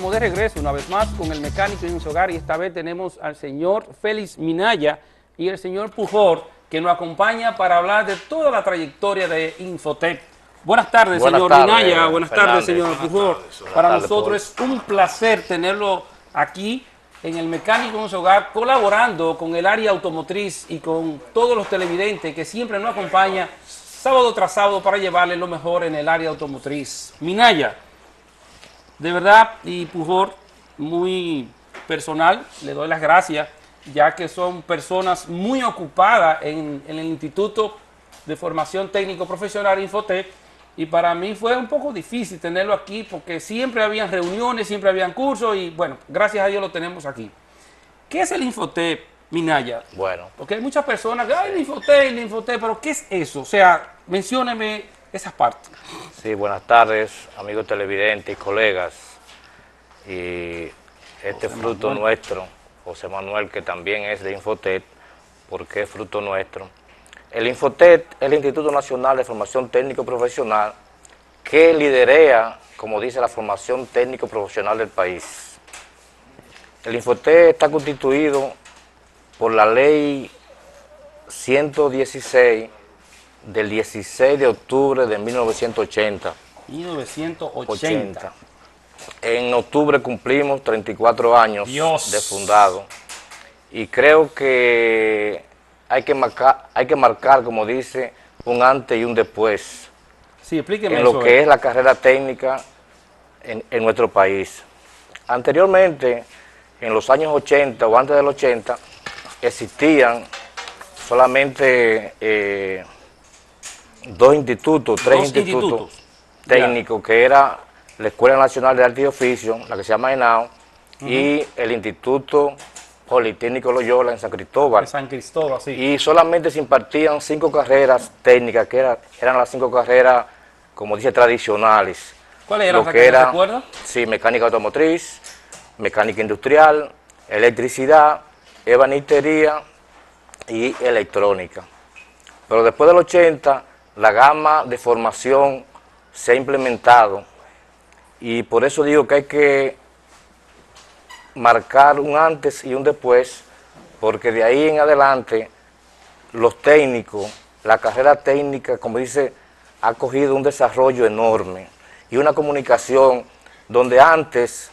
estamos de regreso una vez más con el mecánico en su hogar y esta vez tenemos al señor Félix Minaya y el señor Pujol que nos acompaña para hablar de toda la trayectoria de Infotep. Buenas tardes, señor Minaya. Buenas tardes, señor Pujol. Para nosotros es un placer tenerlo aquí en el mecánico en su hogar, colaborando con el área automotriz y con todos los televidentes que siempre nos acompaña sábado tras sábado para llevarle lo mejor en el área automotriz. Minaya, de verdad, y Pujol, muy personal, le doy las gracias, ya que son personas muy ocupadas en el Instituto de Formación Técnico Profesional Infotep, y para mí fue un poco difícil tenerlo aquí porque siempre habían reuniones, siempre habían cursos y bueno, gracias a Dios lo tenemos aquí. ¿Qué es el Infotep, Minaya? Bueno. Porque hay muchas personas que, ay, el Infotep, pero ¿qué es eso? O sea, mencióneme esas partes. Sí, buenas tardes, amigos televidentes y colegas. Y este fruto nuestro, José Manuel, que también es de Infotep, porque es fruto nuestro. El Infotep es el Instituto Nacional de Formación Técnico Profesional que liderea, como dice, la formación técnico profesional del país. El Infotep está constituido por la ley 116 del 16 de octubre de 1980. 1980. En octubre cumplimos 34 años de fundado. Y creo que hay que marcar, como dice, un antes y un después. Sí, explíqueme en lo que es la carrera técnica en nuestro país. Anteriormente, en los años 80 o antes del 80, existían solamente dos institutos, tres institutos técnicos, que era la Escuela Nacional de Arte y Oficio, la que se llama ENAO, y el Instituto Politécnico Loyola en San Cristóbal. En San Cristóbal, sí. Y solamente se impartían 5 carreras técnicas, que eran las 5 carreras, como dice, tradicionales. ¿Cuáles eran? ¿Te acuerdas? Sí, mecánica automotriz, mecánica industrial, electricidad, ebanistería y electrónica. Pero después del 80, la gama de formación se ha implementado y por eso digo que hay que marcar un antes y un después, porque de ahí en adelante los técnicos, la carrera técnica, como dice, ha cogido un desarrollo enorme y una comunicación donde antes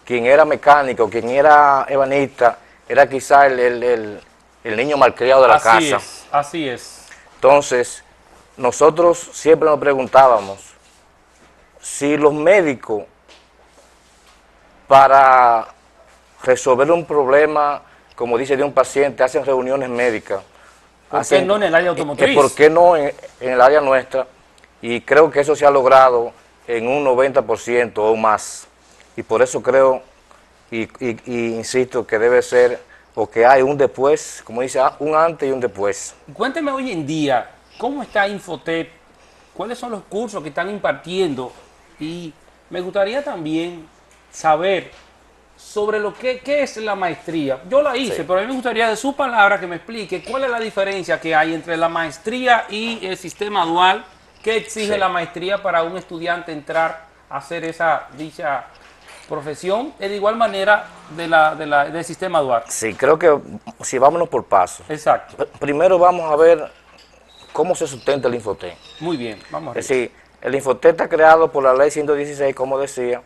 quien era mecánico, quien era ebanista, era quizá el niño malcriado de la casa. Así es. Entonces, nosotros siempre nos preguntábamos si los médicos, para resolver un problema, como dice, de un paciente, hacen reuniones médicas. ¿Por qué no en el área automotriz? ¿Por qué no en el área nuestra? Y creo que eso se ha logrado en un 90% o más. Y por eso creo y insisto que debe ser, o que hay un después, como dice, un antes y un después. Cuénteme hoy en día, ¿cómo está Infotep? ¿Cuáles son los cursos que están impartiendo? Y me gustaría también saber sobre qué es la maestría. Yo la hice, pero a mí me gustaría de su palabra que me explique cuál es la diferencia que hay entre la maestría y el sistema dual. ¿Qué exige la maestría para un estudiante entrar a hacer dicha profesión? De igual manera del sistema dual. Sí, creo que si vámonos por pasos. Exacto. Primero vamos a ver cómo se sustenta el Infotep. Muy bien, vamos a ver. Es decir, el Infotep está creado por la ley 116, como decía.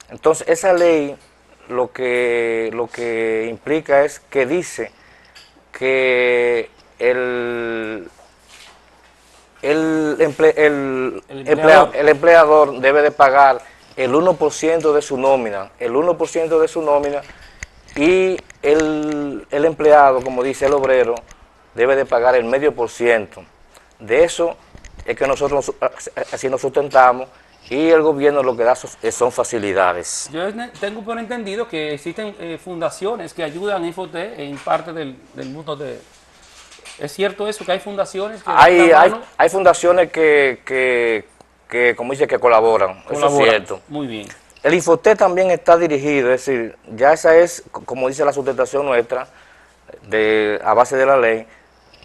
Entonces, esa ley lo que implica es que dice que el empleador debe de pagar el 1% de su nómina, y el empleado, como dice el obrero, debe de pagar el 0,5%. De eso es que nosotros así nos sustentamos, y el gobierno lo que da son facilidades. Yo tengo por entendido que existen fundaciones que ayudan a Infotep en parte del mundo de... ¿Es cierto eso, que hay fundaciones que hay fundaciones que como dice, que colaboran, eso es cierto. Muy bien. El Infotep también está dirigido, es decir, ya esa es, como dice, la sustentación nuestra, a base de la ley,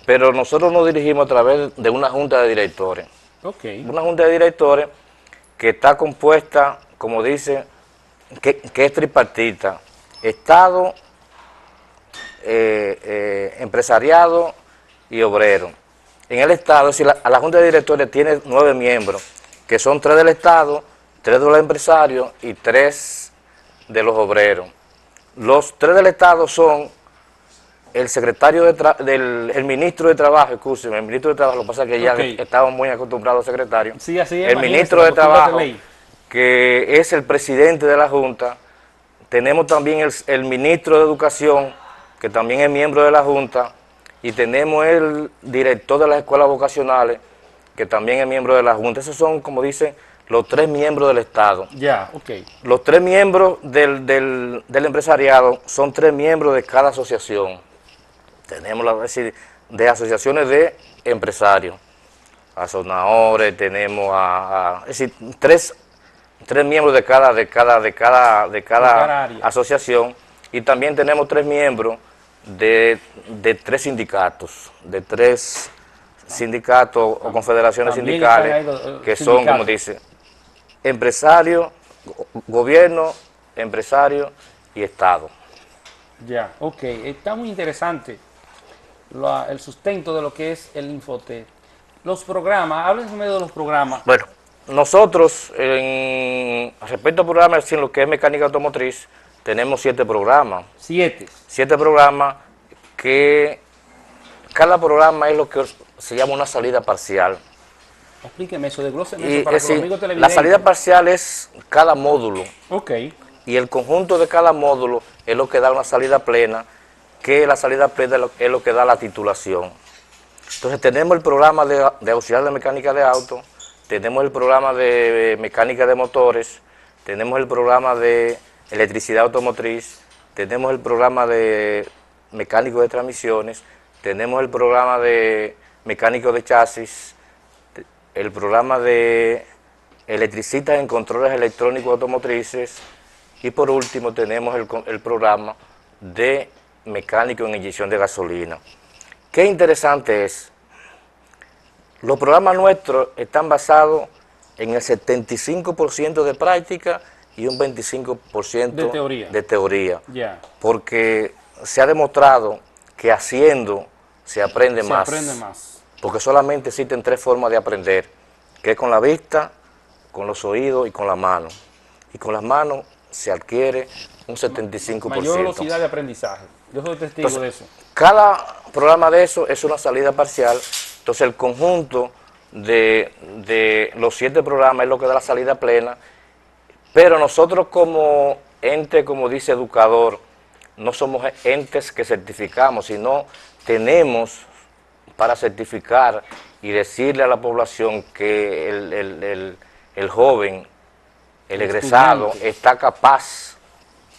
pero nosotros nos dirigimos a través de una junta de directores. Okay. Una junta de directores que está compuesta, como dice, que es tripartita: Estado, empresariado y obrero. En el Estado, si la Junta de Directores tiene 9 miembros, que son 3 del Estado, 3 de los empresarios y 3 de los obreros. Los 3 del Estado son el secretario el ministro de Trabajo, el ministro de Trabajo, lo que pasa es que ya estamos muy acostumbrados a secretario. Sí, así es, el ministro de Trabajo, que es el presidente de la Junta. Tenemos también el ministro de Educación, que también es miembro de la Junta, y tenemos el director de las escuelas vocacionales, que también es miembro de la Junta. Esos son, como dicen, los 3 miembros del Estado. Ya, Los 3 miembros del empresariado son 3 miembros de cada asociación. Tenemos, de asociaciones de empresarios, a Sonahores, tenemos es decir, 3 miembros de cada asociación, y también tenemos 3 miembros de 3 sindicatos, de 3 sindicatos o confederaciones sindicales, que son, como dice, empresario, gobierno, empresario y Estado. Ya, está muy interesante el sustento de lo que es el Infotep. Los programas, háblenme de los programas. Bueno, nosotros, respecto a programas en lo que es mecánica automotriz, tenemos 7 programas. 7 programas, que cada programa es lo que se llama una salida parcial. Explíqueme eso, desglóseme eso para los amigos televidentes. La salida parcial es cada módulo. Y el conjunto de cada módulo es lo que da una salida plena, que la salida plena es lo que da la titulación. Entonces tenemos el programa de auxiliar de mecánica de auto, tenemos el programa de mecánica de motores, tenemos el programa de electricidad automotriz, tenemos el programa de mecánico de transmisiones, tenemos el programa de mecánico de chasis, el programa de electricistas en controles electrónicos automotrices, y por último tenemos el programa de mecánico en inyección de gasolina. Qué interesante es, los programas nuestros están basados en el 75% de práctica y un 25% de teoría. Porque se ha demostrado que haciendo se aprende más. Porque solamente existen 3 formas de aprender, que es con la vista, con los oídos y con la mano. Y con las manos se adquiere un 75%. Mayor velocidad de aprendizaje. Yo soy testigo de eso. Cada programa de eso es una salida parcial. Entonces el conjunto de los 7 programas es lo que da la salida plena. Pero nosotros como ente, como dice educador, no somos entes que certificamos, sino tenemos para certificar y decirle a la población que el joven, el egresado, está capaz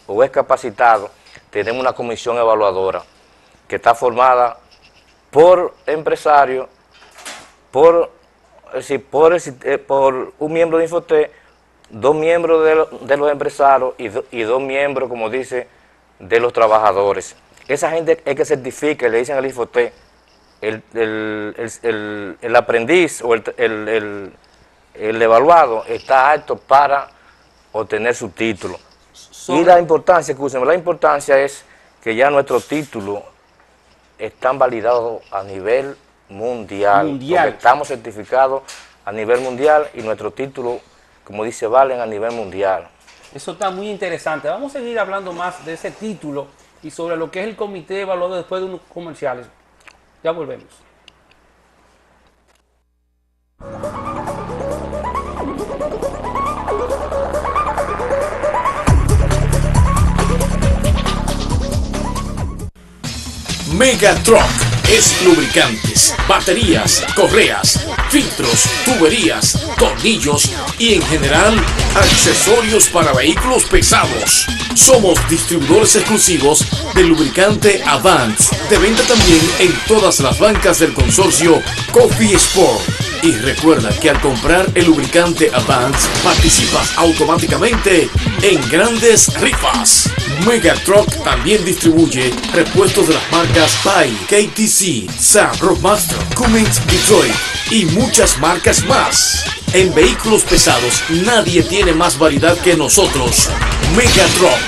o es capacitado. Tenemos una comisión evaluadora que está formada por empresarios, por un miembro de Infotep, 2 miembros de los empresarios y 2 miembros, como dice, de los trabajadores. Esa gente es que certifica, le dicen al Infotep, el aprendiz o el evaluado está apto para obtener su título. Y la importancia, la importancia es que ya nuestros títulos están validados a nivel mundial. Estamos certificados a nivel mundial y nuestros títulos, como dice, valen a nivel mundial. Eso está muy interesante. Vamos a seguir hablando más de ese título y sobre lo que es el comité evaluador después de unos comerciales. Ya volvemos. Megatruck es lubricantes, baterías, correas, filtros, tuberías, tornillos y en general accesorios para vehículos pesados. Somos distribuidores exclusivos del lubricante Advance, de venta también en todas las bancas del consorcio Coffee Sport. Y recuerda que al comprar el lubricante Advance participas automáticamente en grandes rifas. Megatruck también distribuye repuestos de las marcas Pai, KTC, Sam, Rockmaster, Cummins, Detroit y muchas marcas más. En vehículos pesados, nadie tiene más variedad que nosotros. Mega Truck.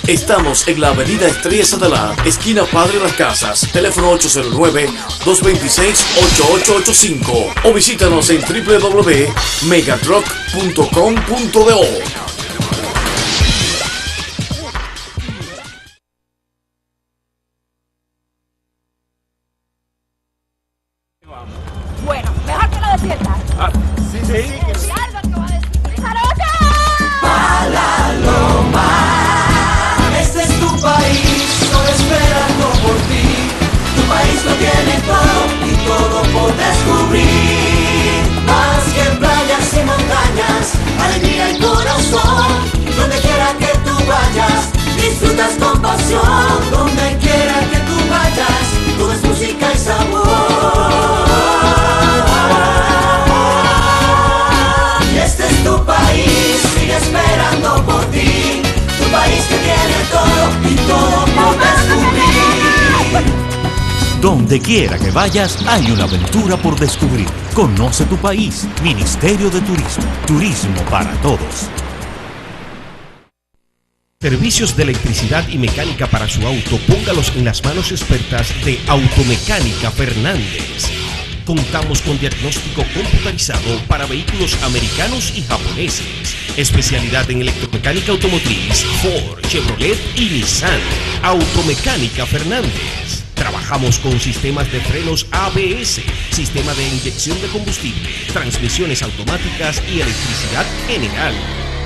Estamos en la avenida Estrella Sadalá, esquina Padre Las Casas, teléfono 809-226-8885 o visítanos en www.megatruck.com.do. Bueno, mejor que lo despiertas. Sí. Sí, algo que va a decir. ¡Jarocha! Este es tu país, solo esperando por ti. Tu país lo tiene todo y todo por descubrir. Más que playas y montañas, alegría y corazón. Donde quiera que tú vayas, disfrutas con pasión. Donde quiera que tú vayas, todo es música y sabor. Y este es tu país, sigue esperando por ti. Tu país que tiene todo y todo por descubrir. Donde quiera que vayas, hay una aventura por descubrir. Conoce tu país. Ministerio de Turismo. Turismo para todos. Servicios de electricidad y mecánica para su auto, póngalos en las manos expertas de Automecánica Fernández. Contamos con diagnóstico computarizado para vehículos americanos y japoneses. Especialidad en electromecánica automotriz, Ford, Chevrolet y Nissan. Automecánica Fernández. Trabajamos con sistemas de frenos ABS, sistema de inyección de combustible, transmisiones automáticas y electricidad general.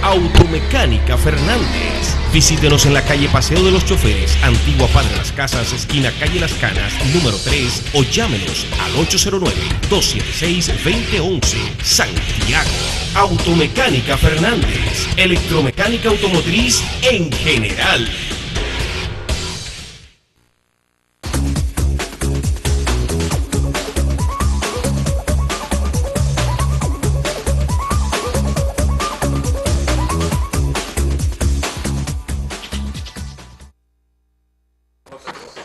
Automecánica Fernández. Visítenos en la calle Paseo de los Choferes, Antigua Padre Las Casas, esquina calle Las Canas, número 3, o llámenos al 809-276-2011, Santiago. Automecánica Fernández. Electromecánica automotriz en general.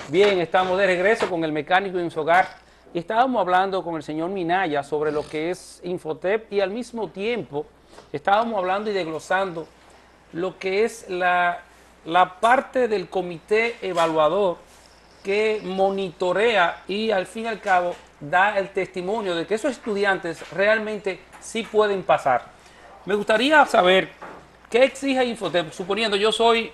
Bien, estamos de regreso con el mecánico en su hogar y estábamos hablando con el señor Minaya sobre lo que es Infotep y al mismo tiempo estábamos hablando y desglosando lo que es la parte del comité evaluador que monitorea y al fin y al cabo da el testimonio de que esos estudiantes realmente sí pueden pasar. Me gustaría saber qué exige Infotep, suponiendo yo soy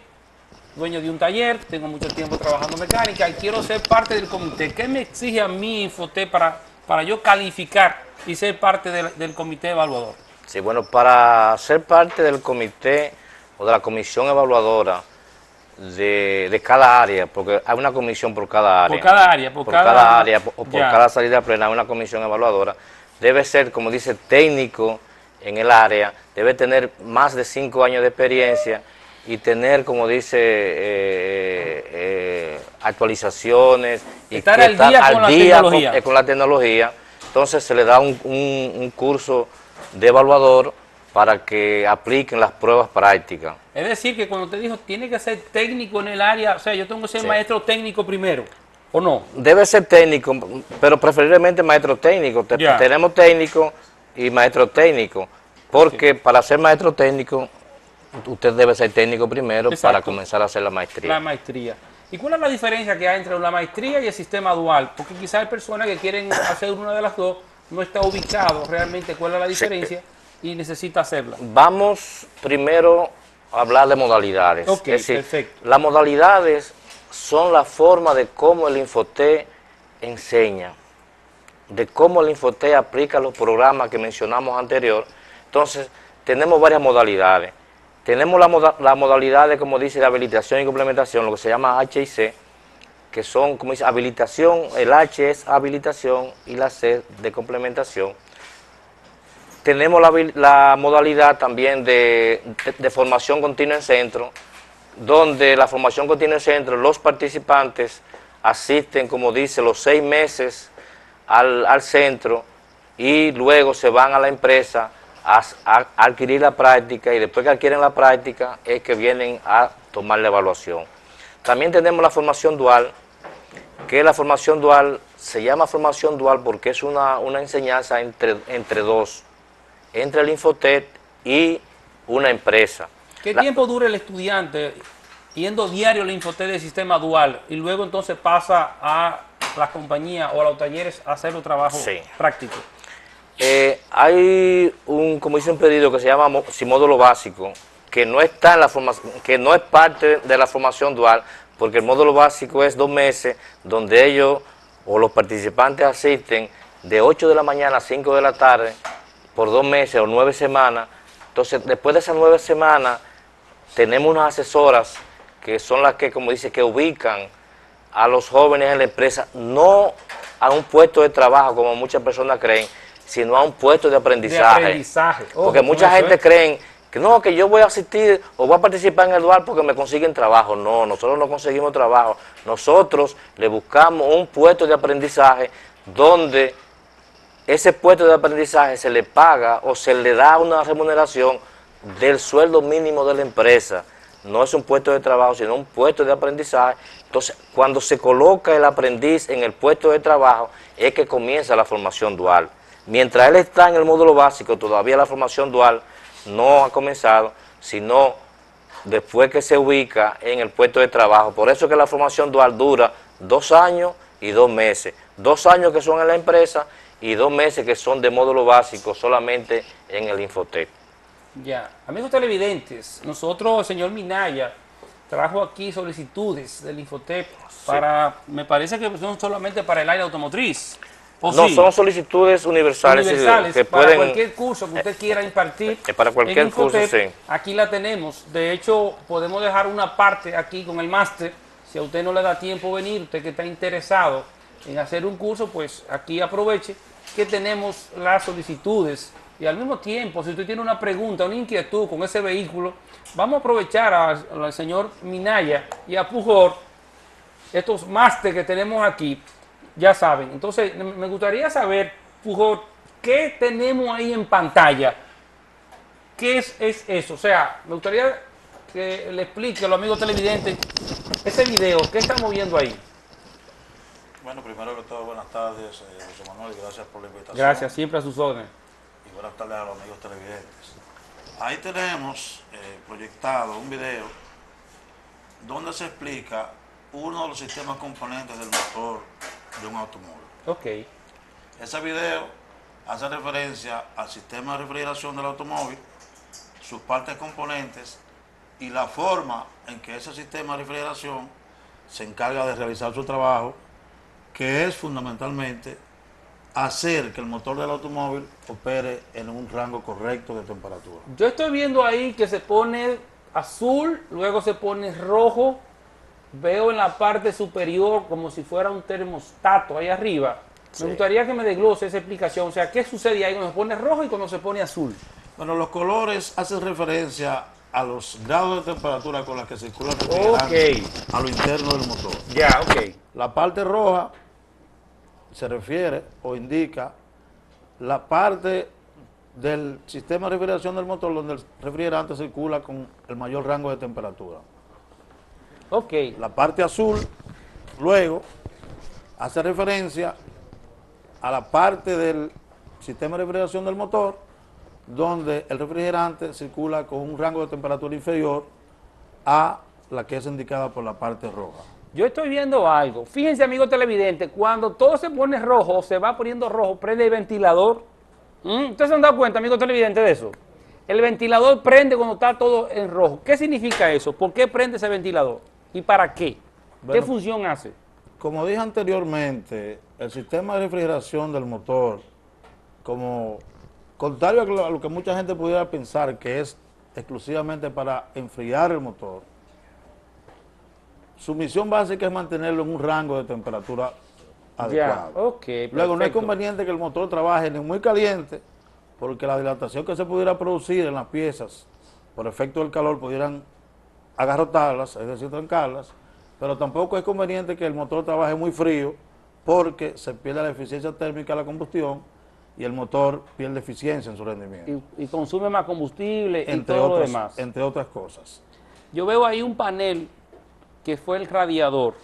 dueño de un taller, tengo mucho tiempo trabajando mecánica y quiero ser parte del comité. ¿Qué me exige a mí Infotep para yo calificar y ser parte del comité evaluador? Sí, bueno, para ser parte del comité o de la comisión evaluadora de cada área, porque hay una comisión por cada área. Por cada área, por cada área o por ya. cada salida plena hay una comisión evaluadora. Debe ser, como dice, técnico en el área, debe tener más de 5 años de experiencia y tener, como dice, actualizaciones. Estar y al día con la tecnología. Entonces se le da un curso de evaluador para que apliquen las pruebas prácticas. Es decir, que cuando te dijo, tiene que ser técnico en el área, o sea, yo tengo que ser maestro técnico primero, ¿o no? Debe ser técnico, pero preferiblemente maestro técnico. Tenemos técnico y maestro técnico, porque para ser maestro técnico, usted debe ser técnico primero. Exacto. Para comenzar a hacer la maestría. La maestría. ¿Y cuál es la diferencia que hay entre la maestría y el sistema dual? Porque quizás hay personas que quieren hacer una de las dos, no está ubicado realmente cuál es la diferencia y necesita hacerla. Vamos primero a hablar de modalidades. Ok, es decir, perfecto. Las modalidades son la forma de cómo el Infotep enseña, de cómo el Infotep aplica los programas que mencionamos anterior. Entonces, tenemos varias modalidades. Tenemos la modalidad de, como dice, de habilitación y complementación, lo que se llama H y C, que son, como dice, habilitación, el H es habilitación y la C de complementación. Tenemos la modalidad también de formación continua en centro, donde la formación continua en centro, los participantes asisten, como dice, los 6 meses al centro y luego se van a la empresa a adquirir la práctica, y después que adquieren la práctica es que vienen a tomar la evaluación. También tenemos la formación dual, que la formación dual se llama formación dual porque es una enseñanza entre dos. entre el Infotet y una empresa. ¿Qué tiempo dura el estudiante yendo diario al Infotet del sistema dual y luego entonces pasa a la compañía o a los talleres a hacer un trabajo práctico? Hay como dice un pedido que se llama sin módulo básico, que no está en la formación, que no es parte de la formación dual, porque el módulo básico es 2 meses donde ellos o los participantes asisten de 8 de la mañana a 5 de la tarde por 2 meses o 9 semanas. Entonces, después de esas 9 semanas, tenemos unas asesoras que son las que, como dice, que ubican a los jóvenes en la empresa, no a un puesto de trabajo como muchas personas creen, sino a un puesto de aprendizaje. Porque mucha gente cree que no, que yo voy a asistir o voy a participar en el dual porque me consiguen trabajo. No, nosotros no conseguimos trabajo. Nosotros le buscamos un puesto de aprendizaje donde ese puesto de aprendizaje se le paga o se le da una remuneración del sueldo mínimo de la empresa. No es un puesto de trabajo, sino un puesto de aprendizaje. Entonces, cuando se coloca el aprendiz en el puesto de trabajo, es que comienza la formación dual. Mientras él está en el módulo básico, todavía la formación dual no ha comenzado, sino después que se ubica en el puesto de trabajo. Por eso es que la formación dual dura 2 años y 2 meses. 2 años que son en la empresa y 2 meses que son de módulo básico solamente en el Infotet. Ya, amigos televidentes, nosotros, el señor Minaya, trajo aquí solicitudes del Infotet para, me parece que son solamente para el área automotriz. No, son solicitudes universales que para pueden, cualquier curso que usted quiera impartir. Para cualquier Infotet, curso, sí. Aquí la tenemos. De hecho, podemos dejar una parte aquí con el máster. Si a usted no le da tiempo venir, usted que está interesado en hacer un curso, pues aquí aproveche que tenemos las solicitudes. Y al mismo tiempo, si usted tiene una pregunta, una inquietud con ese vehículo, vamos a aprovechar al señor Minaya y a Pujol, estos máster que tenemos aquí. Ya saben, entonces me gustaría saber, Pujol, ¿qué tenemos ahí en pantalla? ¿Qué es eso? O sea, me gustaría que le explique a los amigos televidentes ese video, ¿qué estamos viendo ahí? Bueno, primero que todo, buenas tardes, José Manuel, gracias por la invitación. Gracias, siempre a sus órdenes. Y buenas tardes a los amigos televidentes. Ahí tenemos proyectado un video donde se explica uno de los sistemas componentes del motor de un automóvil. Ok. Ese video hace referencia al sistema de refrigeración del automóvil, sus partes componentes y la forma en que ese sistema de refrigeración se encarga de realizar su trabajo, que es fundamentalmente hacer que el motor del automóvil opere en un rango correcto de temperatura. Yo estoy viendo ahí que se pone azul, luego se pone rojo. Veo en la parte superior como si fuera un termostato ahí arriba. Sí. Me gustaría que me desglose esa explicación. O sea, ¿qué sucede ahí cuando se pone rojo y cuando se pone azul? Bueno, los colores hacen referencia a los grados de temperatura con los que circula el refrigerante a lo interno del motor. Ya, ok. La parte roja se refiere o indica la parte del sistema de refrigeración del motor donde el refrigerante circula con el mayor rango de temperatura. Ok. La parte azul, luego, hace referencia a la parte del sistema de refrigeración del motor, donde el refrigerante circula con un rango de temperatura inferior a la que es indicada por la parte roja. Yo estoy viendo algo. Fíjense, amigos televidentes, cuando todo se pone rojo, se va poniendo rojo, prende el ventilador. ¿Ustedes se han dado cuenta, amigos televidentes, de eso? El ventilador prende cuando está todo en rojo. ¿Qué significa eso? ¿Por qué prende ese ventilador? ¿Y para qué? Bueno, ¿qué función hace? Como dije anteriormente, el sistema de refrigeración del motor, como contrario a lo que mucha gente pudiera pensar que es exclusivamente para enfriar el motor, su misión básica es mantenerlo en un rango de temperatura adecuado. Ya, okay, luego no es conveniente que el motor trabaje ni muy caliente, porque la dilatación que se pudiera producir en las piezas por efecto del calor pudieran agarrotarlas, es decir, trancarlas, pero tampoco es conveniente que el motor trabaje muy frío porque se pierde la eficiencia térmica de la combustión y el motor pierde eficiencia en su rendimiento. Y consume más combustible y todo lo demás. Entre otras cosas. Yo veo ahí un panel que fue el radiador.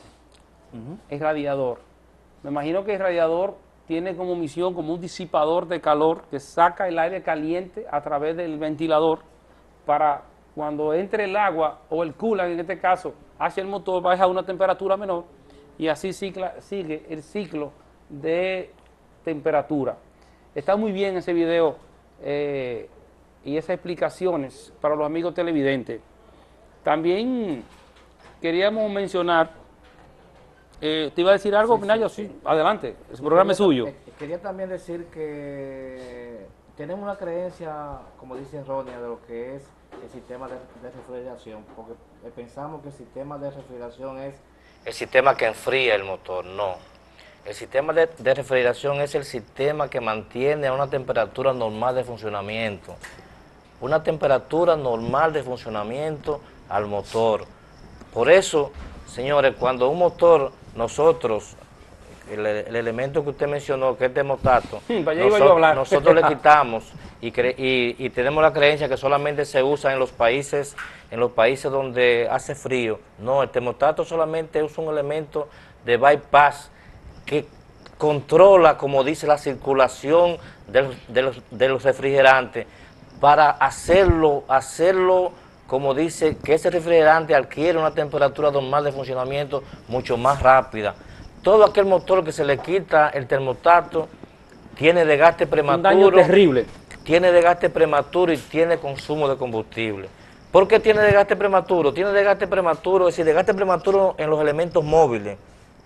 El radiador. Me imagino que el radiador tiene como misión como un disipador de calor que saca el aire caliente a través del ventilador para cuando entre el agua o el coolant en este caso hacia el motor baja a una temperatura menor y así sigue el ciclo de temperatura. Está muy bien ese video y esas explicaciones para los amigos televidentes. También queríamos mencionar, ¿te iba a decir algo, Minaya? Sí, adelante, el programa es suyo. Quería también decir que tenemos una creencia, como dice errónea, de lo que es el sistema de refrigeración, porque pensamos que el sistema de refrigeración es el sistema que enfría el motor. No. El sistema de refrigeración es el sistema que mantiene a una temperatura normal de funcionamiento. Una temperatura normal de funcionamiento al motor. Por eso, señores, cuando un motor, nosotros, el elemento que usted mencionó, que es termostato, nosotros le quitamos y tenemos la creencia que solamente se usa en los países donde hace frío. No, el termostato solamente es un elemento de bypass que controla, como dice, la circulación de los refrigerantes para hacerlo, como dice, que ese refrigerante adquiere una temperatura normal de funcionamiento mucho más rápida. Todo aquel motor que se le quita el termostato tiene desgaste prematuro. Un daño terrible. Tiene desgaste prematuro y tiene consumo de combustible. ¿Por qué tiene desgaste prematuro? Tiene desgaste prematuro, es decir, desgaste prematuro en los elementos móviles.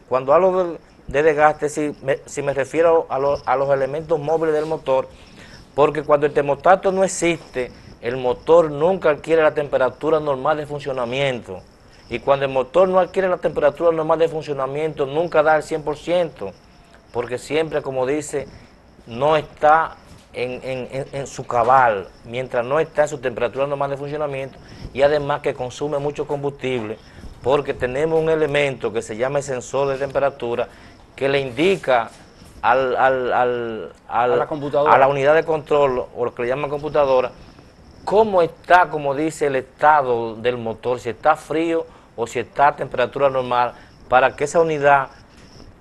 Cuando hablo de desgaste, si me refiero a los elementos móviles del motor, porque cuando el termostato no existe, el motor nunca adquiere la temperatura normal de funcionamiento. Y cuando el motor no adquiere la temperatura normal de funcionamiento, nunca da el 100%, porque siempre, como dice, no está en su cabal, mientras no está en su temperatura normal de funcionamiento, y además que consume mucho combustible, porque tenemos un elemento que se llama el sensor de temperatura, que le indica a la unidad de control, o lo que le llaman computadora, cómo está, como dice, el estado del motor, si está frío o si está a temperatura normal, para que esa unidad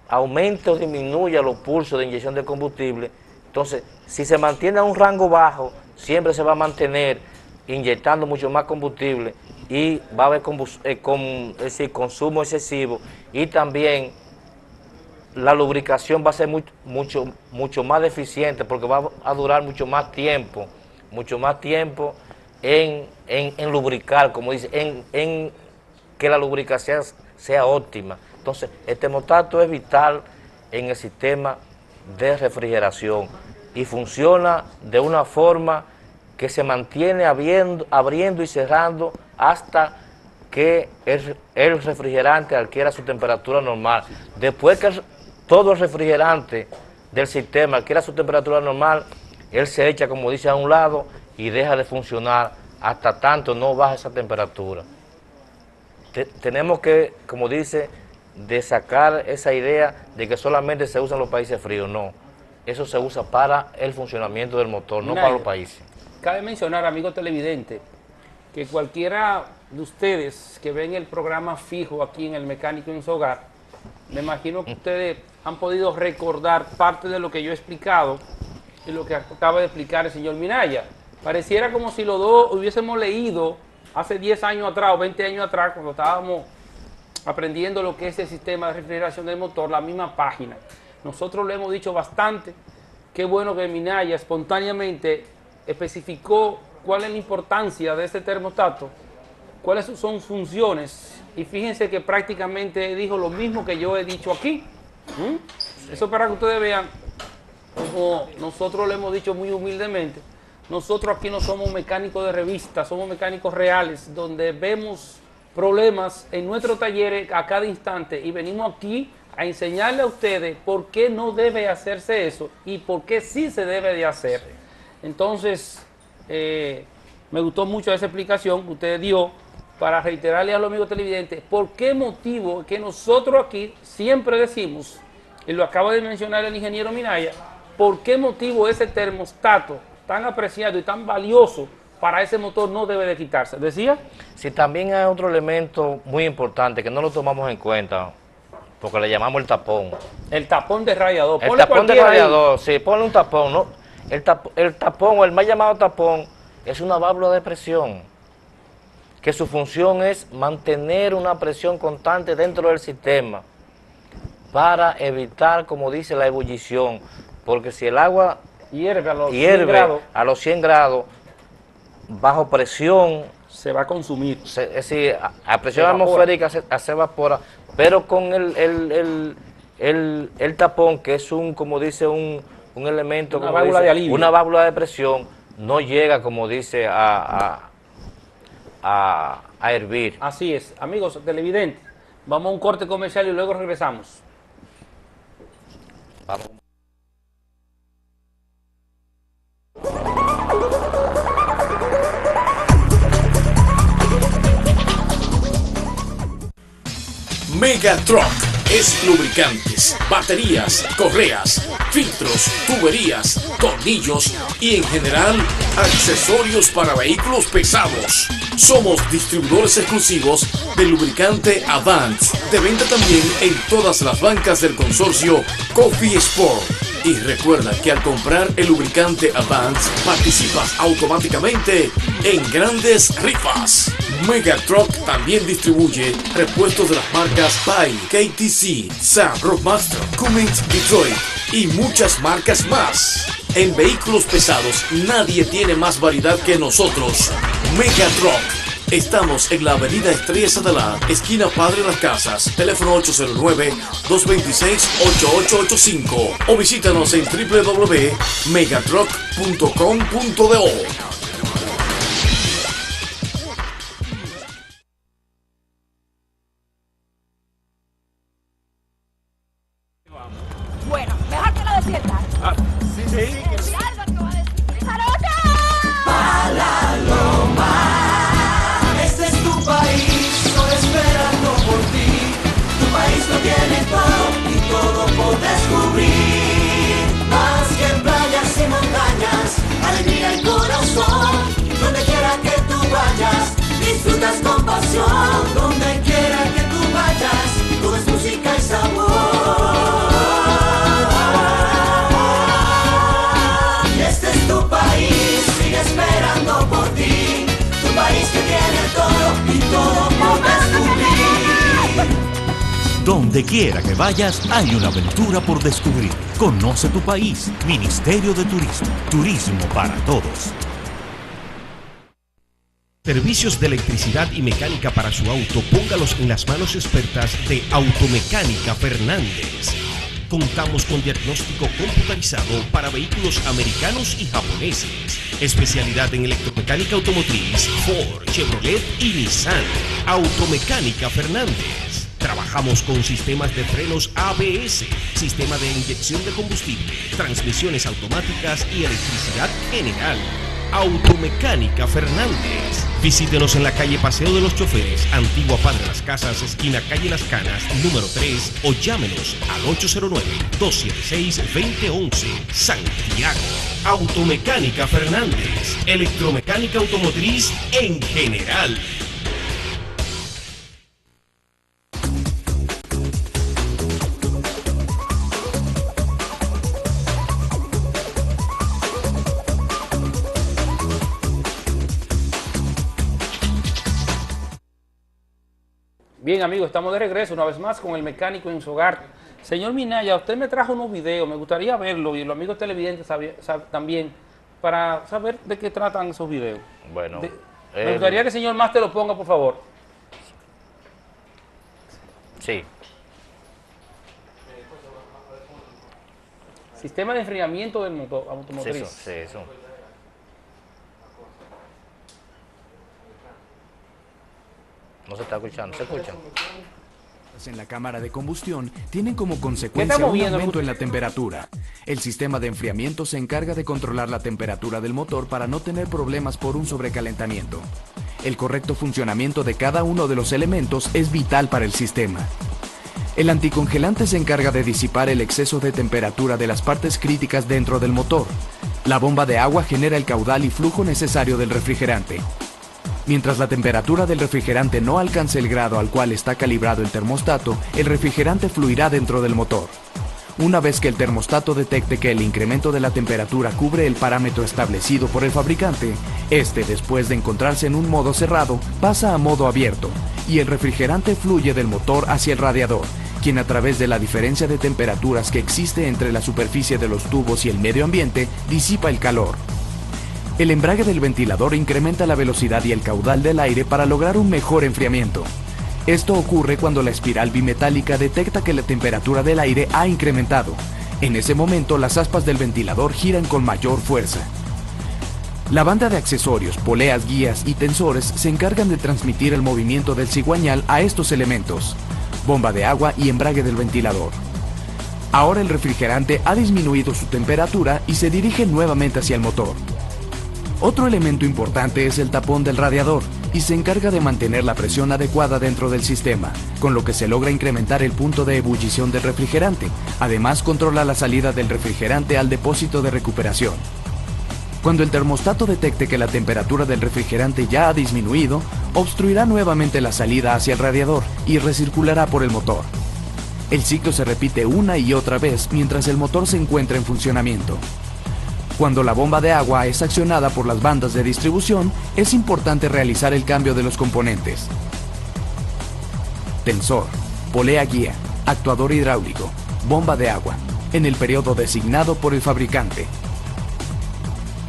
aumente o disminuya los pulsos de inyección de combustible. Entonces, si se mantiene a un rango bajo, siempre se va a mantener inyectando mucho más combustible y va a haber consumo excesivo, y también la lubricación va a ser mucho más deficiente, porque va a durar mucho más tiempo en lubricar, como dice, en que la lubricación sea óptima. Entonces, el termostato es vital en el sistema de refrigeración y funciona de una forma que se mantiene abriendo y cerrando hasta que el refrigerante adquiera su temperatura normal. Después que todo el refrigerante del sistema adquiera su temperatura normal, él se echa, como dice, a un lado y deja de funcionar hasta tanto no baja esa temperatura. Tenemos que, como dice, de sacar esa idea de que solamente se usa en los países fríos. No, eso se usa para el funcionamiento del motor, no para los países. Cabe mencionar, amigos televidentes, que cualquiera de ustedes que ven el programa fijo aquí en El Mecánico en su Hogar, me imagino que ustedes han podido recordar parte de lo que yo he explicado y lo que acaba de explicar el señor Minaya. Pareciera como si los dos hubiésemos leído hace 10 años atrás o 20 años atrás, cuando estábamos aprendiendo lo que es el sistema de refrigeración del motor, la misma página. Nosotros lo hemos dicho bastante. Qué bueno que Minaya espontáneamente especificó cuál es la importancia de este termostato, cuáles son sus funciones, y fíjense que prácticamente dijo lo mismo que yo he dicho aquí. Eso para que ustedes vean, como nosotros lo hemos dicho muy humildemente, nosotros aquí no somos mecánicos de revista, somos mecánicos reales, donde vemos problemas en nuestros talleres a cada instante y venimos aquí a enseñarle a ustedes por qué no debe hacerse eso y por qué sí se debe de hacer. Entonces, me gustó mucho esa explicación que usted dio para reiterarle a los amigos televidentes por qué motivo que nosotros aquí siempre decimos, y lo acaba de mencionar el ingeniero Minaya, por qué motivo ese termostato tan apreciado y tan valioso para ese motor no debe de quitarse. ¿Decía? Sí, también hay otro elemento muy importante que no lo tomamos en cuenta, porque le llamamos el tapón. El tapón de radiador. El Ponle tapón de cualquiera ahí. radiador, sí, ponle un tapón, ¿no? El tapón, o el mal llamado tapón, es una válvula de presión, que su función es mantener una presión constante dentro del sistema para evitar, como dice, la ebullición, porque si el agua hierve a los 100 grados, bajo presión, se va a consumir. Es decir, a presión atmosférica se evapora, pero con el tapón, que es como dice, un elemento, una válvula de alivio, una válvula de presión, no llega, como dice, a hervir. Así es. Amigos televidentes, vamos a un corte comercial y luego regresamos. Vamos. Megatruck es lubricantes, baterías, correas, filtros, tuberías, tornillos y en general accesorios para vehículos pesados. Somos distribuidores exclusivos del lubricante Advance, de venta también en todas las bancas del consorcio Coffee Sport. Y recuerda que al comprar el lubricante Advance participas automáticamente en grandes rifas. Megatruck también distribuye repuestos de las marcas Pye, KTC, Sam, Rockmaster, Cummins, Detroit y muchas marcas más. En vehículos pesados nadie tiene más variedad que nosotros. Megatruck. Estamos en la avenida Estrella Sadalá, esquina Padre Las Casas, teléfono 809-226-8885 o visítanos en www.megatruck.com.do. Bueno, mejor que lo desiertas. Sí. Algo que va a decir. ¡Zarota! Este es tu país, solo esperando por ti. Tu país lo tiene todo y todo por descubrir. Más que playas y montañas, alegría y corazón. Donde quiera que tú vayas, disfrutas con pasión. Donde quiera que tú vayas, todo es música y sabor. Y este es tu país, sigue esperando por ti. Tu país que tiene todo y todo por descubrir. Donde quiera que vayas, hay una aventura por descubrir. Conoce tu país. Ministerio de Turismo. Turismo para todos. Servicios de electricidad y mecánica para su auto, póngalos en las manos expertas de Automecánica Fernández. Contamos con diagnóstico computarizado para vehículos americanos y japoneses. Especialidad en electromecánica automotriz, Ford, Chevrolet y Nissan. Automecánica Fernández. Trabajamos con sistemas de frenos ABS, sistema de inyección de combustible, transmisiones automáticas y electricidad general. Automecánica Fernández. Visítenos en la calle Paseo de los Choferes, Antigua Padre Las Casas, esquina calle Las Canas, número 3, o llámenos al 809-276-2011, Santiago. Automecánica Fernández. Electromecánica automotriz en general. Bien, amigos, estamos de regreso una vez más con el mecánico en su hogar. Señor Minaya, usted me trajo unos videos, me gustaría verlo y los amigos televidentes también, para saber de qué tratan esos videos. Bueno, me gustaría que el señor Máster lo ponga, por favor. Sí. Sistema de enfriamiento del motor automotriz. Sí, eso. No se está escuchando, ¿se escucha? En la cámara de combustión tienen como consecuencia un aumento en la temperatura. El sistema de enfriamiento se encarga de controlar la temperatura del motor para no tener problemas por un sobrecalentamiento. El correcto funcionamiento de cada uno de los elementos es vital para el sistema. El anticongelante se encarga de disipar el exceso de temperatura de las partes críticas dentro del motor. La bomba de agua genera el caudal y flujo necesario del refrigerante. Mientras la temperatura del refrigerante no alcance el grado al cual está calibrado el termostato, el refrigerante fluirá dentro del motor. Una vez que el termostato detecte que el incremento de la temperatura cubre el parámetro establecido por el fabricante, este, después de encontrarse en un modo cerrado, pasa a modo abierto y el refrigerante fluye del motor hacia el radiador, quien a través de la diferencia de temperaturas que existe entre la superficie de los tubos y el medio ambiente, disipa el calor. El embrague del ventilador incrementa la velocidad y el caudal del aire para lograr un mejor enfriamiento. Esto ocurre cuando la espiral bimetálica detecta que la temperatura del aire ha incrementado. En ese momento, las aspas del ventilador giran con mayor fuerza. La banda de accesorios, poleas, guías y tensores se encargan de transmitir el movimiento del cigüeñal a estos elementos: bomba de agua y embrague del ventilador. Ahora el refrigerante ha disminuido su temperatura y se dirige nuevamente hacia el motor. Otro elemento importante es el tapón del radiador y se encarga de mantener la presión adecuada dentro del sistema, con lo que se logra incrementar el punto de ebullición del refrigerante. Además, controla la salida del refrigerante al depósito de recuperación. Cuando el termostato detecte que la temperatura del refrigerante ya ha disminuido, obstruirá nuevamente la salida hacia el radiador y recirculará por el motor. El ciclo se repite una y otra vez mientras el motor se encuentra en funcionamiento. Cuando la bomba de agua es accionada por las bandas de distribución, es importante realizar el cambio de los componentes: tensor, polea guía, actuador hidráulico, bomba de agua, en el periodo designado por el fabricante.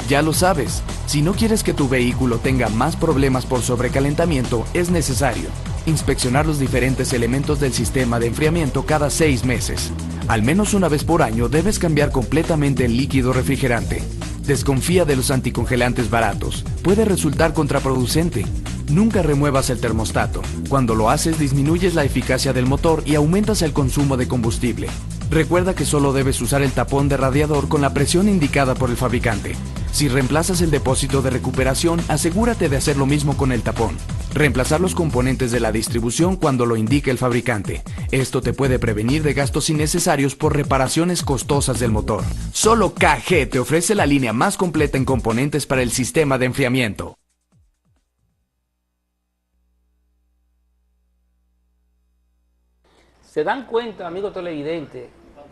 Ya lo sabes, si no quieres que tu vehículo tenga más problemas por sobrecalentamiento, es necesario inspeccionar los diferentes elementos del sistema de enfriamiento cada 6 meses. Al menos una vez por año debes cambiar completamente el líquido refrigerante. Desconfía de los anticongelantes baratos, puede resultar contraproducente. Nunca remuevas el termostato. Cuando lo haces, disminuyes la eficacia del motor y aumentas el consumo de combustible. Recuerda que solo debes usar el tapón de radiador con la presión indicada por el fabricante. Si reemplazas el depósito de recuperación, asegúrate de hacer lo mismo con el tapón. Reemplazar los componentes de la distribución cuando lo indique el fabricante. Esto te puede prevenir de gastos innecesarios por reparaciones costosas del motor. Solo KG te ofrece la línea más completa en componentes para el sistema de enfriamiento. ¿Se dan cuenta, amigos televidentes,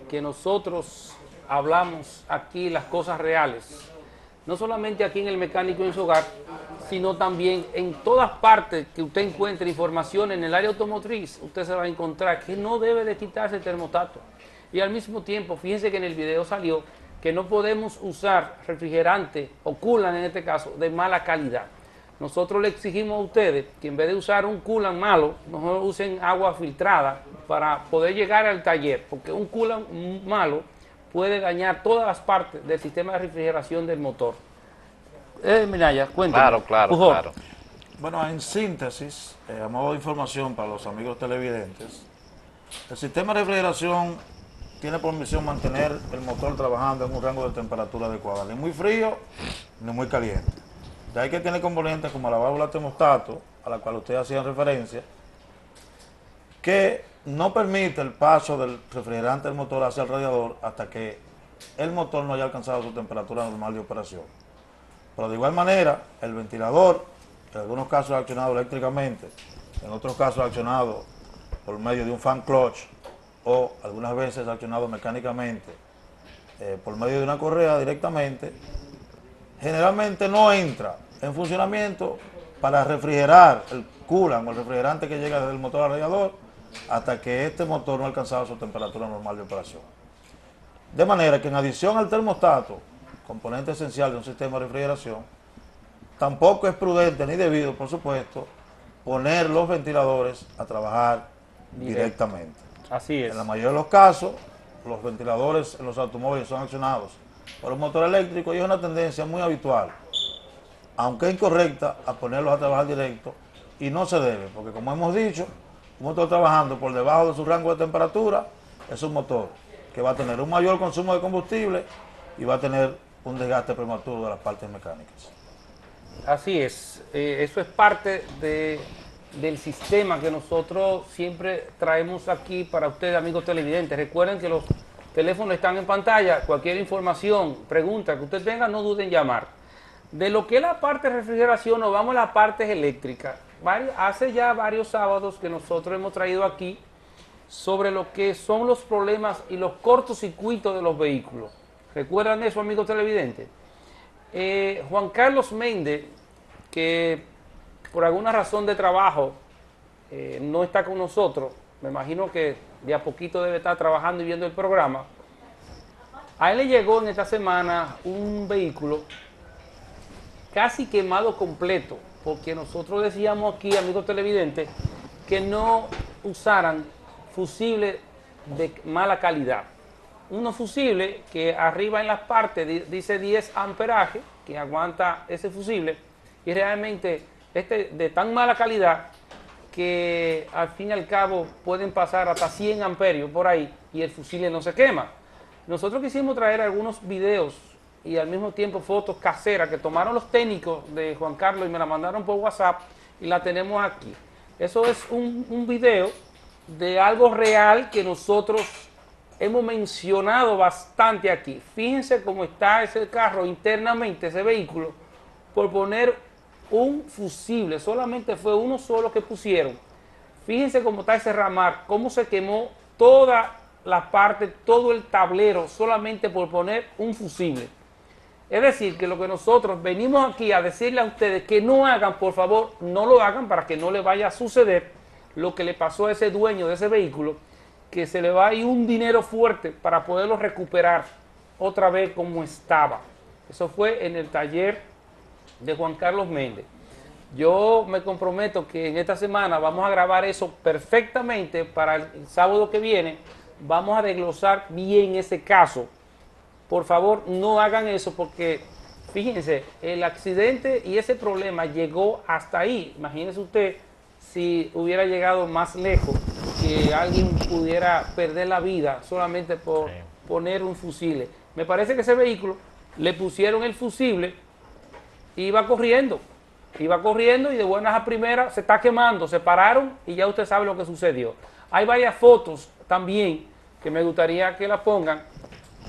que nosotros hablamos aquí las cosas reales? No solamente aquí en El Mecánico en su Hogar, sino también en todas partes que usted encuentre información en el área automotriz, usted se va a encontrar que no debe de quitarse el termostato. Y al mismo tiempo, fíjense que en el video salió que no podemos usar refrigerante o coolant en este caso de mala calidad. Nosotros le exigimos a ustedes que en vez de usar un coolant malo, mejor usen agua filtrada para poder llegar al taller, porque un coolant malo puede dañar todas las partes del sistema de refrigeración del motor. Minaya, cuéntame. Claro. Bueno, en síntesis, a modo de información para los amigos televidentes, el sistema de refrigeración tiene por misión mantener el motor trabajando en un rango de temperatura adecuada, ni muy frío ni muy caliente. De ahí que tiene componentes como la válvula termostato, a la cual ustedes hacían referencia, que no permite el paso del refrigerante del motor hacia el radiador hasta que el motor no haya alcanzado su temperatura normal de operación. Pero de igual manera, el ventilador, en algunos casos accionado eléctricamente, en otros casos accionado por medio de un fan clutch o algunas veces accionado mecánicamente por medio de una correa directamente, generalmente no entra en funcionamiento para refrigerar el coolant o el refrigerante que llega desde el motor al radiador hasta que este motor no ha alcanzado su temperatura normal de operación. De manera que en adición al termostato, componente esencial de un sistema de refrigeración, tampoco es prudente ni debido, por supuesto, poner los ventiladores a trabajar directamente. Así es. En la mayoría de los casos, los ventiladores en los automóviles son accionados por un motor eléctrico y es una tendencia muy habitual, aunque incorrecta, a ponerlos a trabajar directo, y no se debe, porque como hemos dicho, un motor trabajando por debajo de su rango de temperatura es un motor que va a tener un mayor consumo de combustible y va a tener un desgaste prematuro de las partes mecánicas. Así es, eso es parte del sistema que nosotros siempre traemos aquí para ustedes, amigos televidentes. Recuerden que los teléfonos están en pantalla, cualquier información, pregunta que usted tenga, no duden en llamar. De lo que es la parte de refrigeración, nos vamos a la parte eléctrica. Hace ya varios sábados que nosotros hemos traído aquí sobre lo que son los problemas y los cortocircuitos de los vehículos. ¿Recuerdan eso, amigos televidentes? Juan Carlos Méndez, que por alguna razón de trabajo no está con nosotros, me imagino que de a poquito debe estar trabajando y viendo el programa. A él le llegó en esta semana un vehículo casi quemado completo, porque nosotros decíamos aquí, amigos televidentes, que no usaran fusibles de mala calidad. Unos fusibles que arriba en las partes dice 10 amperaje, que aguanta ese fusible, y realmente de tan mala calidad que al fin y al cabo pueden pasar hasta 100 amperios por ahí y el fusible no se quema. Nosotros quisimos traer algunos videos y al mismo tiempo fotos caseras que tomaron los técnicos de Juan Carlos y me la mandaron por WhatsApp y la tenemos aquí. Eso es un video de algo real que nosotros hemos mencionado bastante aquí. Fíjense cómo está ese carro internamente, ese vehículo, por poner un fusible. Solamente fue uno solo que pusieron. Fíjense cómo está ese ramar, cómo se quemó toda la parte, todo el tablero, solamente por poner un fusible. Es decir, que lo que nosotros venimos aquí a decirle a ustedes que no hagan, por favor, no lo hagan para que no le vaya a suceder lo que le pasó a ese dueño de ese vehículo, que se le va a ir un dinero fuerte para poderlo recuperar otra vez como estaba. Eso fue en el taller de Juan Carlos Méndez. Yo me comprometo que en esta semana vamos a grabar eso perfectamente para el sábado que viene. Vamos a desglosar bien ese caso. Por favor, no hagan eso porque, fíjense, el accidente y ese problema llegó hasta ahí. Imagínese usted si hubiera llegado más lejos, que alguien pudiera perder la vida solamente por poner un fusible. Me parece que ese vehículo le pusieron el fusible y iba corriendo y de buenas a primeras se está quemando, se pararon y ya usted sabe lo que sucedió. Hay varias fotos también que me gustaría que la pongan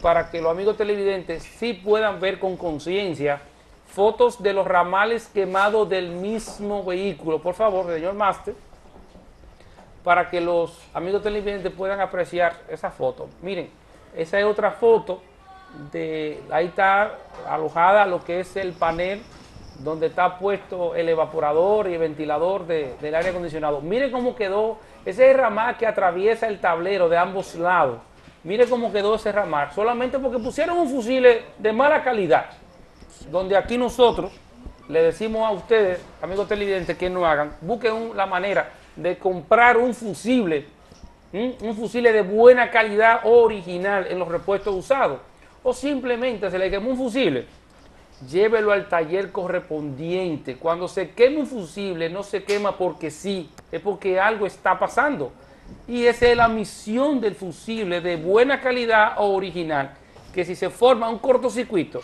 para que los amigos televidentes sí puedan ver con conciencia fotos de los ramales quemados del mismo vehículo. Por favor, señor Máster, para que los amigos televidentes puedan apreciar esa foto. Miren, esa es otra foto, ahí está alojada lo que es el panel donde está puesto el evaporador y el ventilador del aire acondicionado. Miren cómo quedó, ese es el ramal que atraviesa el tablero de ambos lados. Miren cómo quedó ese ramal, solamente porque pusieron un fusible de mala calidad, donde aquí nosotros le decimos a ustedes, amigos televidentes, que no hagan, busquen la manera de comprar un fusible de buena calidad original en los repuestos usados, o simplemente se le quemó un fusible, llévelo al taller correspondiente. Cuando se quema un fusible no se quema porque sí, es porque algo está pasando. Y esa es la misión del fusible de buena calidad o original, que si se forma un cortocircuito,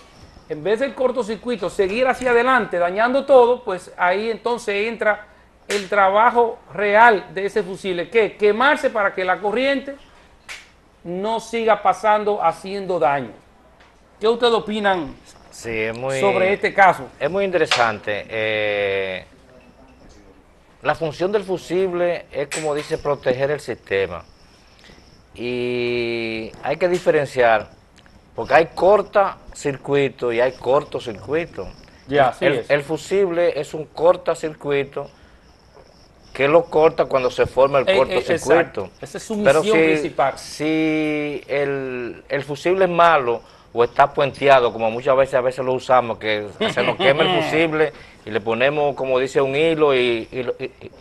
en vez del cortocircuito seguir hacia adelante dañando todo, pues ahí entonces entra el trabajo real de ese fusible, que quemarse para que la corriente no siga pasando haciendo daño. ¿Qué ustedes opinan sobre este caso? Es muy interesante. La función del fusible es, como dice, proteger el sistema. Y hay que diferenciar, porque hay cortacircuito y hay cortocircuito. El fusible es un cortacircuito que lo corta cuando se forma el cortocircuito. Esa es su misión principal. Si el fusible es malo o está puenteado, como muchas veces lo usamos, que se nos quema el fusible y le ponemos, como dice, un hilo y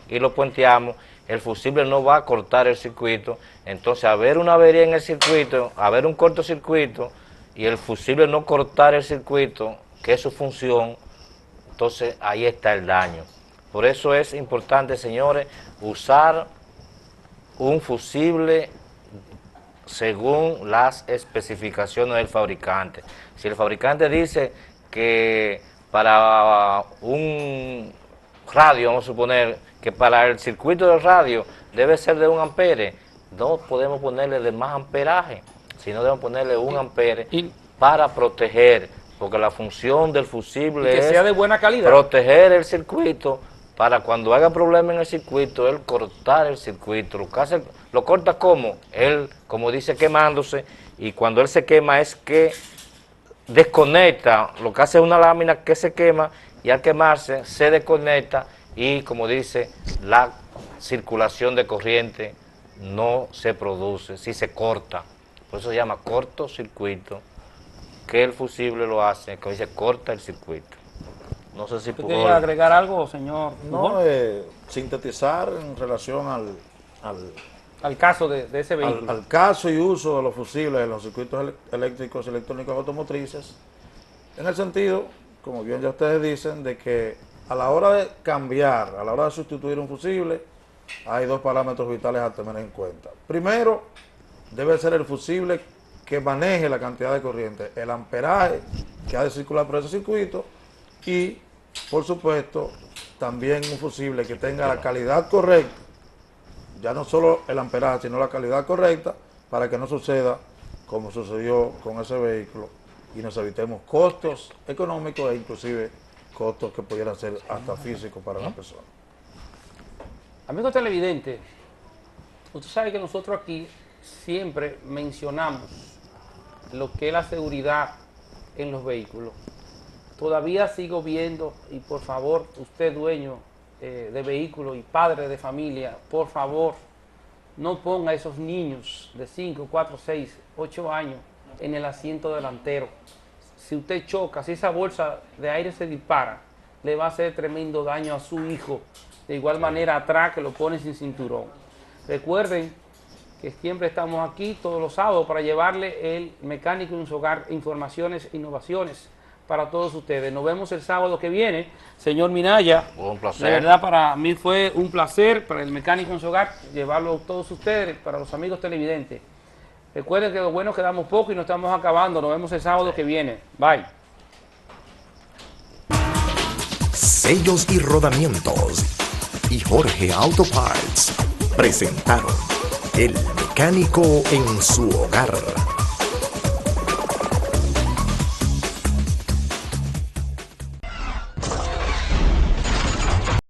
lo puenteamos, el fusible no va a cortar el circuito. Entonces, haber una avería en el circuito, haber un cortocircuito y el fusible no cortar el circuito, que es su función, entonces ahí está el daño. Por eso es importante, señores, usar un fusible según las especificaciones del fabricante. Si el fabricante dice que para un radio, vamos a suponer que para el circuito del radio debe ser de 1 ampere, no podemos ponerle de más amperaje, sino debemos ponerle 1 ampere para proteger porque la función del fusible y que sea de buena calidad. Proteger el circuito para cuando haga problema en el circuito, él cortar el circuito. Lo corta como él, como dice, quemándose, y cuando él se quema es que desconecta, lo que hace es una lámina que se quema y al quemarse se desconecta y, como dice, la circulación de corriente no se produce, si se corta. Por eso se llama cortocircuito, que el fusible lo hace, que dice corta el circuito. No sé si ¿Usted quería agregar algo, señor? No, sintetizar en relación al caso de ese vehículo. Al caso y uso de los fusibles en los circuitos eléctricos y electrónicos automotrices, en el sentido, como bien ya ustedes dicen, de que a la hora de cambiar, a la hora de sustituir un fusible, hay dos parámetros vitales a tener en cuenta. Primero, debe ser el fusible que maneje la cantidad de corriente, el amperaje que ha de circular por ese circuito y, por supuesto, también un fusible que tenga la calidad correcta, ya no solo el amperaje, sino la calidad correcta, para que no suceda como sucedió con ese vehículo y nos evitemos costos económicos e inclusive costos que pudieran ser hasta físicos para la persona. Amigos televidentes, usted sabe que nosotros aquí siempre mencionamos lo que es la seguridad en los vehículos. Todavía sigo viendo, y por favor, usted dueño de vehículo y padre de familia, por favor, no ponga a esos niños de 5, 4, 6, 8 años en el asiento delantero. Si usted choca, si esa bolsa de aire se dispara, le va a hacer tremendo daño a su hijo. De igual manera atrás, que lo pone sin cinturón. Recuerden que siempre estamos aquí todos los sábados para llevarle el mecánico en su hogar, informaciones e innovaciones para todos ustedes. Nos vemos el sábado que viene. Señor Minaya, un placer. De verdad para mí fue un placer, para el mecánico en su hogar, llevarlo a todos ustedes, para los amigos televidentes. Recuerden que lo bueno es que damos poco y nos estamos acabando. Nos vemos el sábado que viene. Bye. Sellos y Rodamientos y Jorge Auto Parts presentaron El Mecánico en su Hogar.